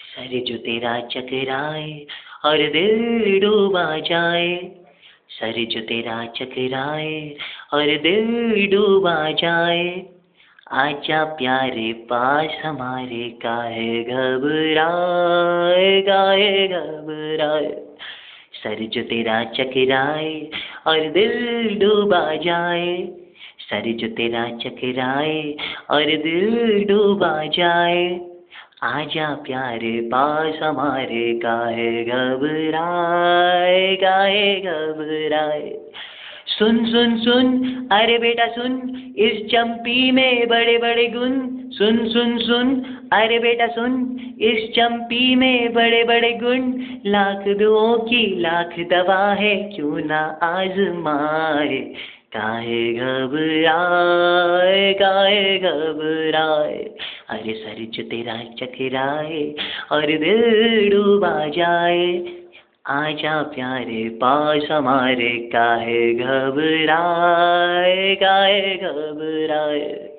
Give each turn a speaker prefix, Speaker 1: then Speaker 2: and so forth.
Speaker 1: Sir जो तेरा चकराए और दिल डूबा जाए, सर जो तेरा चकराए और दिल डूबा जाए, आजा प्यारे पास हमारे, काहे घबराए काहे घबराए। सर जो तेरा चकराए और दिल डूबा जाए, सर जो तेरा चकराए और दिल डूबा जाए, आजा प्यारे पास हमारे, काहे घबराए काहे घबराए। सुन सुन सुन, अरे बेटा सुन, इस चंपी में बड़े बड़े गुण। सुन सुन सुन, अरे बेटा सुन, इस चंपी में बड़े बड़े गुण। लाख दुओं की लाख दवा है, क्यों ना आजमाए। काहे घबराए काहे घबराए। अरे सर जो तेरा चकराए और दिल डूबा जाए, आजा प्यारे पास हमारे, काहे घबराए काहे घबराए।